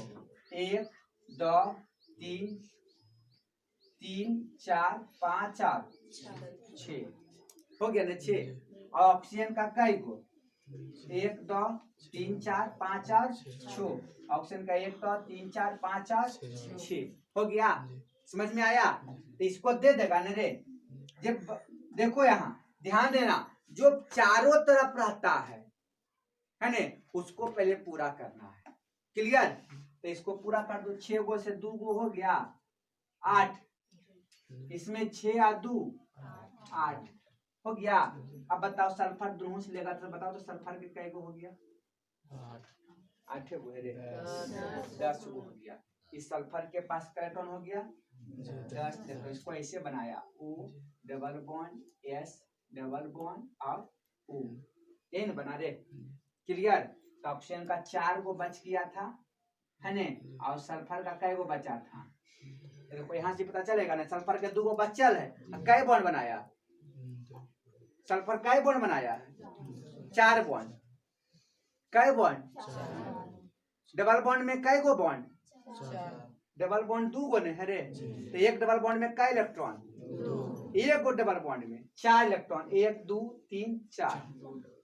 1 2 3 3 4 5 और 6 हो गया ना 6। और ऑक्सीजन का कई गो? 1 2 3 4 5 और 6। ऑक्सीजन का 1 2 3 4 5 और 6 हो गया। समझ में आया? तो इसको दे देगा ना रे। जब देखो यहाँ ध्यान देना, जो चारों तरफ रहता है ना, उसको पहले पूरा करना है। क्लियर? तो इसको पूरा कर दो। 6 गो से 2 गो हो गया 8। इसमें 6 और 2 8 हो गया। अब बताओ सल्फर दोनों से लेगा तो बताओ तो सल्फर के कई गो हो गया? 8 गो है रे। 10 गो हो गया। इस सल्फर के पास इलेक्ट्रॉन हो गया 10। देखो इसको ऐसे बनाया, O double bond S double bond और O एन बना रे। क्लियर? तो ऑक्सीजन का 4 गो बच गया था है ने, और सल्फर का कई गो बचा था? देखो यहाँ से पता चलेगा ना, सल्फर के 2 गो बचल है। कई बॉन्ड बनाया? सल्फर कई बॉन्ड बनाया? 4 बॉन्ड। कई बॉन्ड? डबल बॉन्ड में कई गो बॉन्ड? डबल बॉन्ड 2 गो ने है रे। तो एक डबल बॉन्ड में कई इलेक्ट्रॉन? 1 गो डबल बॉन्ड में 4 इलेक्ट्रॉन। 1 2 3 4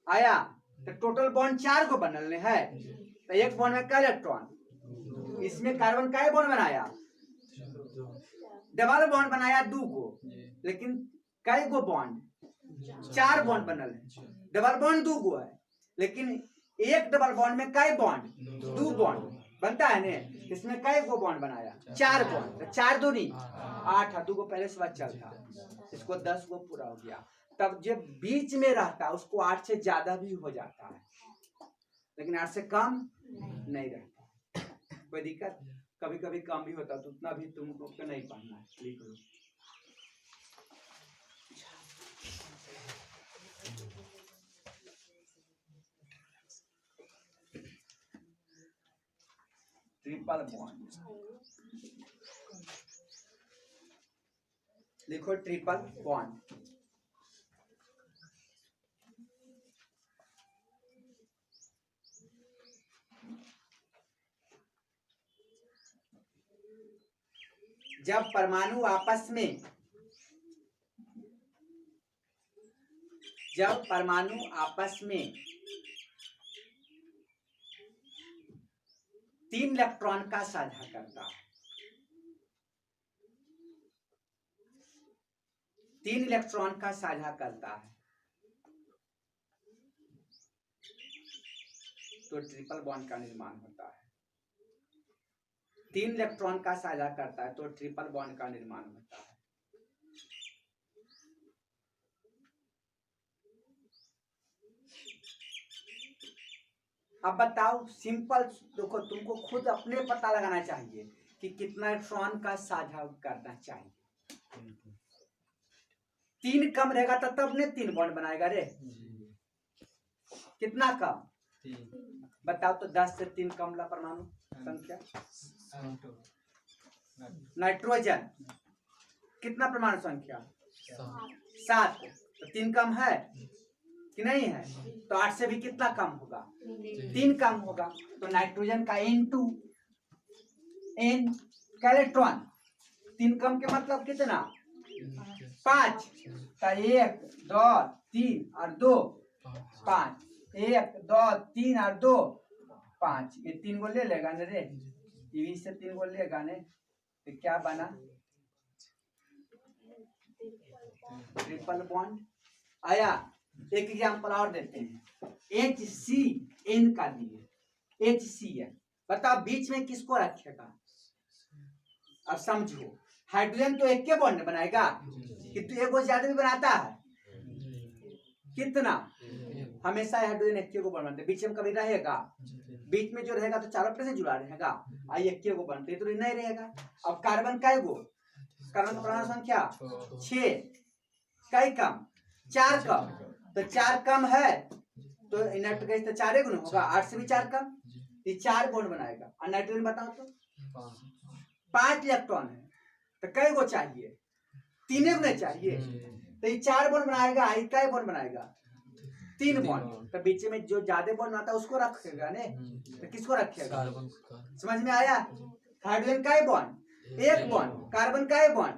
आया। तो टोटल बॉन्ड 4 गो बनल है। तो एक बॉन्ड में कई इलेक्ट्रॉन? इसमें कार्बन कई बॉन्ड बनाया? डबल बॉन्ड बनाया 2 गो, लेकिन कई गो बॉन्ड? 4 बॉन्ड बनल है। डबल बॉन्ड 2 गो है, लेकिन एक डबल बॉन्ड में कई बॉन्ड? 2 बॉन्ड बनता है ने। इसमें कई गो बॉन्ड बनाया? 4 बॉन्ड। तो 4 दूनी 8 है। 2 गो पहले से बचल था, इसको 10 गो पूरा हो गया। तब जब बीच में रहता है उसको 8 से ज्यादा भी हो जाता है, लेकिन 8 से कम नहीं रहता। कोई दिक्कत? कभी कभी कम भी होता, तो उतना भी तुमको नहीं पढ़ना है। लिख लो। ट्रिपल बॉन्ड लिखो। ट्रिपल बॉन्ड जब परमाणु आपस में 3 इलेक्ट्रॉन का साझा करता है, 3 इलेक्ट्रॉन का साझा करता है, तो ट्रिपल बॉन्ड का निर्माण होता है। 3 इलेक्ट्रॉन का साझा करता है तो ट्रिपल बॉन्ड का निर्माण होता है। अब बताओ सिंपल, देखो तुमको खुद अपने पता लगाना चाहिए कि कितना इलेक्ट्रॉन का साझा करना चाहिए। 3 कम रहेगा तो तब ने 3 बॉन्ड बनाएगा रे। कितना कम? बताओ तो 10 से 3 कम ला परमाणु संख्या। नाइट्रोजन कितना परमाणु संख्या? 7। तो 3 कम है कि नहीं है? तो 8 से भी कितना कम होगा? 3 कम होगा। तो नाइट्रोजन का N2 N का इलेक्ट्रॉन 3 कम के मतलब कितना? 5 का 1 2 3 और 2 5। 1 2 3 और 2 5। ये 3 गो ले लेगा ना रे। ये से 3 गो लेगा ने, तो क्या बना? ट्रिपल बॉन्ड आया। एक एग्जांपल और देते हैं। HCN का दिए HCN। बताओ बीच में किसको रखेगा? अब समझो, हाइड्रोजन तो एक के बॉन्ड बनाएगा, किंतु एक को ज्यादा भी बनाता है। कितना? हमेशा हाइड्रोजन एक को बॉन्ड बनाते, बीच में कभी रहेगा? बीच में जो रहेगा तो चारों पे से जुड़ा रहेगा, आई एक को बनते तो नहीं रहेगा। अब कार्बन का गो? कार्बन का परमाणु संख्या 6। कई कम? 4 कम। तो 4 कम है तो नाइट्रोजन गैस तो 4 गुना होगा, 8 से भी 4 कम, ये 4 बॉन्ड बनाएगा। और नाइट्रोजन बताओ तो 5 इलेक्ट्रॉन है, तो कई गो चाहिए? 3 गुना चाहिए, तो ये 4 बॉन्ड बनाएगा, ये कई बॉन्ड बनाएगा? 3 बॉन्ड। तो बीच में जो ज्यादा बॉन्ड आता है उसको रखेगा ने, तो किसको रखेगा? समझ में आया? हाइड्रोजन का बॉन्ड 1 बॉन्ड, कार्बन का बॉन्ड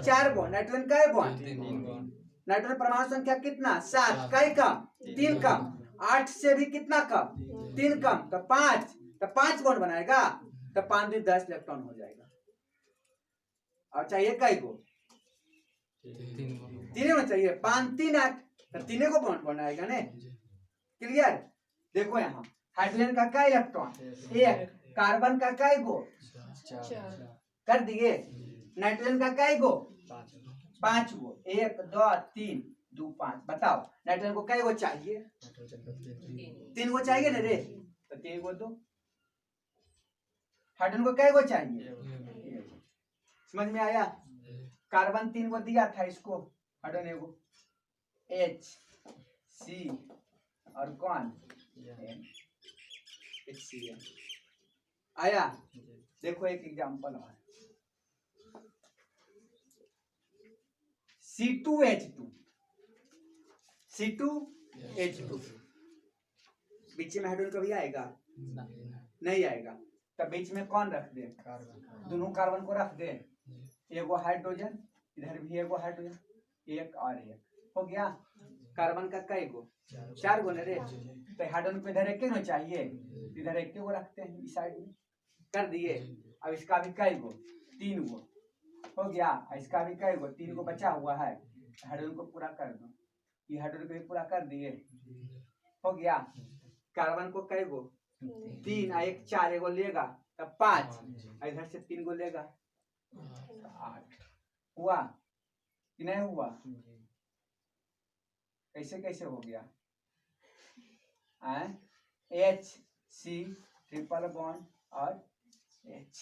4 बॉन्ड, नाइट्रोजन का बॉन्ड। नाइट्रोजन परमाणु संख्या कितना? 7, कई कम? 3 कम। 8 से भी कितना कम? 3 कम, तो 5, तो 5 बॉन्ड बनाएगा, तो 5 भी 10 इलेक्ट्रॉन हो जाएगा। और चाहिए कई गो? 3 में चाहिए, 5 3 8, तो 3 को बॉन्ड बनाएगा ने। क्लियर? देखो यहाँ हाइड्रोजन का कई इलेक्ट्रॉन? 1, कार्बन का कई गो? कर दिए। नाइट्रोजन का कई गो? 5 गो, 1 2 3 2 5। बताओ नाइट्रोजन को कई गो चाहिए? 3 गो चाहिए ना रे, तो 3 गो दो। हाइड्रोजन को कई गो चाहिए? समझ में आया? कार्बन 3 गो दिया था इसको, हाइड्रोजन एगो, H C और कौन? HCl। आया? देखो एक एग्जांपल है, C2H2, C2H2। बीच में हाइड्रोजन कभी आएगा? नहीं आएगा। तब बीच में कौन रख दे? दोनों कार्बन को रख दे, एगो हाइड्रोजन, इधर भी एगो हाइड्रोजन, 1 और 1 हो गया। कार्बन का कई गो? 4 गो ना रे, तो हाइड्रोजन को इधर 1 गो चाहिए, इधर 1 गो रखते हैं इस साइड में। कर दिए। अब इसका भी कई गो? 3 गो हो गया। इसका भी कई गो? 3 गो बचा हुआ है, हाइड्रोजन को पूरा कर दो। ये हाइड्रोजन को भी पूरा कर दिए, हो गया। कार्बन को कई गो? 3 और 1 4, एगो लेगा तब 5, इधर से 3 गो लेगा 8। हुआ कि नहीं हुआ? कैसे कैसे हो गया? H C ट्रिपल बॉन्ड और H।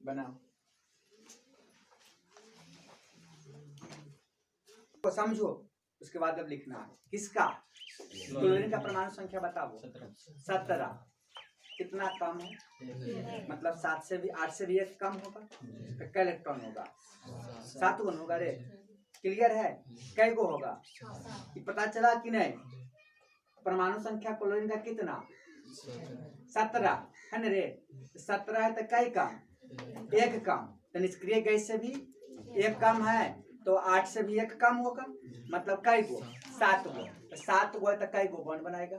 बनाओ तो समझो, उसके बाद अब लिखना है किसका? क्लोरीन का परमाणु संख्या बताओ। 17। कितना कम है? मतलब 7 से भी 8 से भी 1 कम होगा, तो कै इलेक्ट्रॉन होगा? 7 गुना होगा रे। क्लियर है? कै गो होगा ये पता चला कि नहीं? परमाणु संख्या क्लोरीन का कितना? 17 है ना रे। 17 है तो कै कम? 1 कम। तो निष्क्रिय गैस से भी 1 कम है, तो 8 से भी 1 कम होगा, मतलब कै गो? 7 गो। तो 7 गो है तो कै गो बॉन्ड बनाएगा?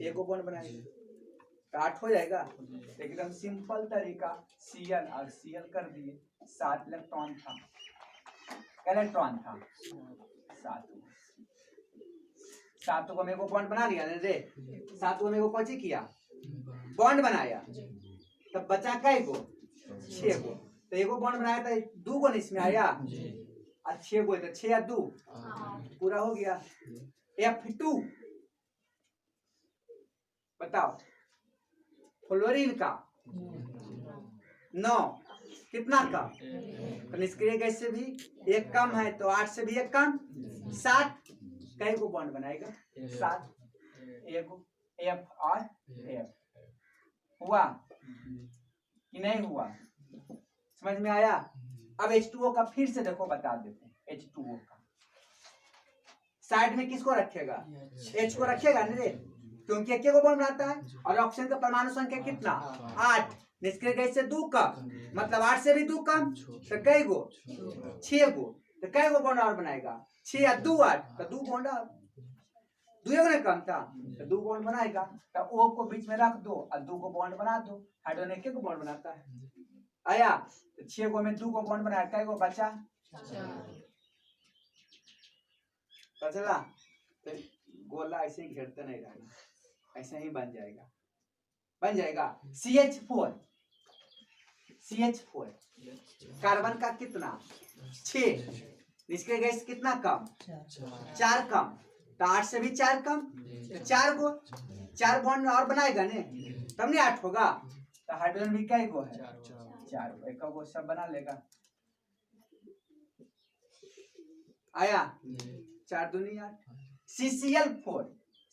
1 गो बॉन्ड बनाएगा, तो 8 हो जाएगा। एकदम सिंपल तरीका, Cl और Cl कर दिए। 7 इलेक्ट्रॉन था, इलेक्ट्रॉन था 7 गो। 7 गो में बॉन्ड बना लिया रे। 7 गो में कौन किया? बॉन्ड बनाया। तब बचा कै गो? 6 गो। तो एगो बॉन्ड बनाया था, 2 गो इसमें आया, और 6 गो, तो 6 और 2 पूरा हो गया। F2 बताओ। फ्लोरीन का 9, कितना कम? तो निष्क्रिय गैस से भी 1 कम है, तो 8 से भी 1 कम, 7। कई गो बॉन्ड बनाएगा? 7। एगो F और F। हुआ कि नहीं हुआ? समझ में आया? अब H2O का फिर से देखो, बता देते हैं। H2O का साइड में किसको रखेगा? H को रखेगा नहीं, क्योंकि 1 को बॉन्ड बनाता है। और ऑक्सीजन का परमाणु संख्या कितना? 8। निष्क्रिय गैस से 2 कम, मतलब 8 से भी 2 कम, तो कई गो? 6 गो। तो कई गो बॉन्ड और बनाएगा? 6 और 2 8, तो 2 बॉन्ड और 2 गुना कम था, तो 2 बॉन्ड बनाएगा। तो O को बीच में रख दो और 2 को बॉन्ड बना दो। हाइड्रोजन 1 को बॉन्ड बनाता है। आया? तो 6 गो में 2 को बॉन्ड बनाया, कई गो बचा? 4 बचला। तो गोला ऐसे ही घेरते नहीं रहना, ऐसे ही बन जाएगा, बन जाएगा। CH4, CH4 कार्बन का कितना? 6। निष्क्रिय गैस कितना कम? 4 कम। तो 8 से भी 4 कम, तो 4 गो। 4 बॉन्ड और बनाएगा ने, तब नहीं 8 होगा। तो हाइड्रोजन भी कई गो है? 4 गो। 1 गो सब बना लेगा। आया 4 दूनी 8। CCl4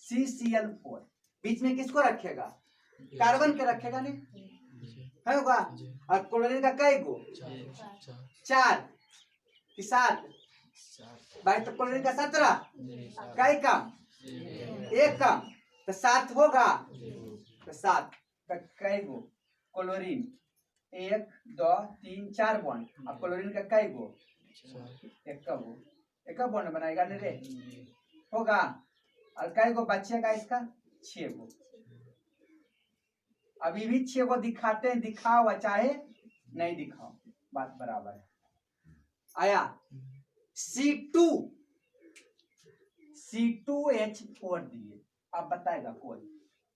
CCl4 बीच में किसको रखेगा? कार्बन के रखेगा नहीं है होगा। और क्लोरीन का कई गो? 4 कि 7 भाई, तो क्लोरीन का 17 कई कम? 1 कम, तो 7 होगा। तो 7 का कई गो क्लोरीन? 1 2 3 4 बॉन्ड। अब क्लोरीन का कई गो? एक बॉन्ड बनाएगा नहीं रे होगा। और कई गो बचेगा इसका? 6 गो। अभी भी 6 गो दिखाते हैं, दिखाओ चाहे नहीं दिखाओ, बात बराबर है। आया C2H4 दिए। अब बताएगा कोई?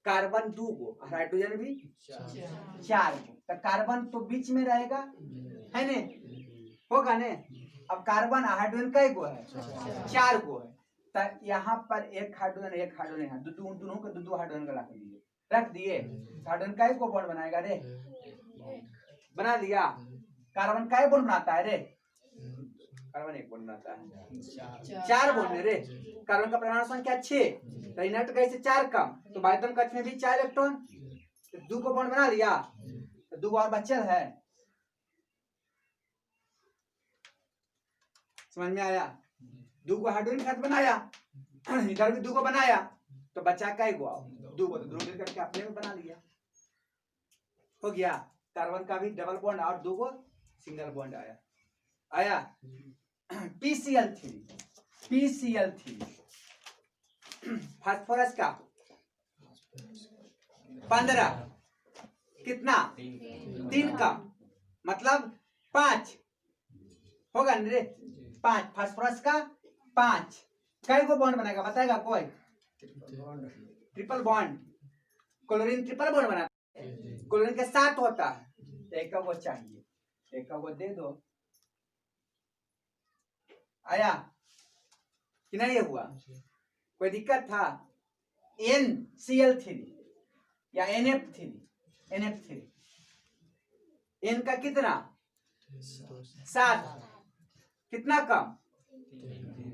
कार्बन 2 गो, हाइड्रोजन भी 4 गो, तो कार्बन तो बीच में रहेगा है ने होगा ने। अब कार्बन हाइड्रोजन कई गो है? 4 गो है। तो यहाँ पर एक हाइड्रोजन है, दोनों के दो हाइड्रोजन का रख दिए। हाइड्रोजन कई गो बॉन्ड बनाएगा रे? बना दिया। कार्बन कई बॉन्ड बनाता है रे? कार्बन 1 बॉन्ड बनाता है। 4 बॉन्ड है रे। कार्बन का परमाणु संख्या 6, तो इनर्ट गैस से 4 कम, तो बाध्यम कक्ष में भी 4 इलेक्ट्रॉन, तो 2 को बॉन्ड बना लिया, तो 2 और बचल है। समझ में आया? 2 को हाइड्रोजन खाद बनाया, इधर भी 2 को बनाया, तो बचा कई गो? 2 को, तो दोनों करके अपने में बना लिया, हो गया। कार्बन का भी डबल बॉन्ड और 2 को सिंगल बॉन्ड आया। PCl3 फास्फोरस का 15 कितना? 3 का, मतलब 5 होगा रे। 5 फास्फोरस का 5 कई को बॉन्ड बनाएगा? बताएगा कोई? Triple bond. Chlorine triple bond बनाता है, क्लोरीन के 7 होता है। एक को चाहिए, एक को दे दो। आया कि नहीं? ये हुआ? कोई दिक्कत था? NCl3 या NF3 N का कितना? 7 कितना कम?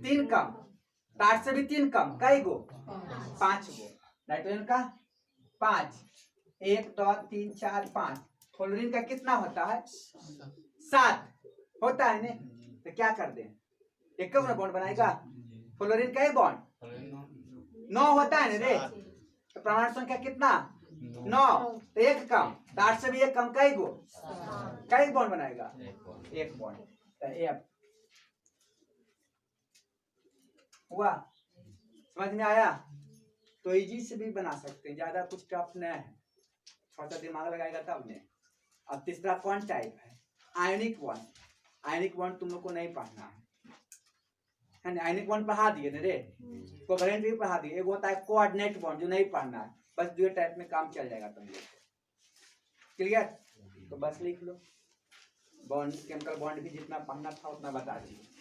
3 कम, 8 से भी 3 कम, कई गो? 5 गो। नाइट्रोजन का 5, 1 2 3 4 5। क्लोरीन का कितना होता है? 7 होता है ने। तो क्या कर दें? एक बॉन्ड बनाएगा। क्लोरीन का बॉन्ड 9 होता है ना रे, तो परमाणु संख्या कितना? 9, तो 1 कम, 8 से भी 1 कम, कई गो? कई बॉन्ड बनाएगा? 1 बॉन्ड, तो F हुआ। समझ में आया? तो इजी से भी बना सकते हैं, ज्यादा कुछ टफ नहीं है, थोड़ा सा दिमाग लगाएगा तब ने। अब तीसरा कौन टाइप है? आयनिक बॉन्ड तुम लोग को नहीं पढ़ना है, आयनिक बॉन्ड पढ़ा दिए ना रे, कोवेलेंट भी पढ़ा दिए। एक होता है कोऑर्डिनेट बॉन्ड, जो नहीं पढ़ना है, बस 2 टाइप में काम चल जाएगा तुम लोग। क्लियर? तो बस लिख लो। बॉन्ड, केमिकल बॉन्ड भी जितना पढ़ना था उतना बता दीजिए।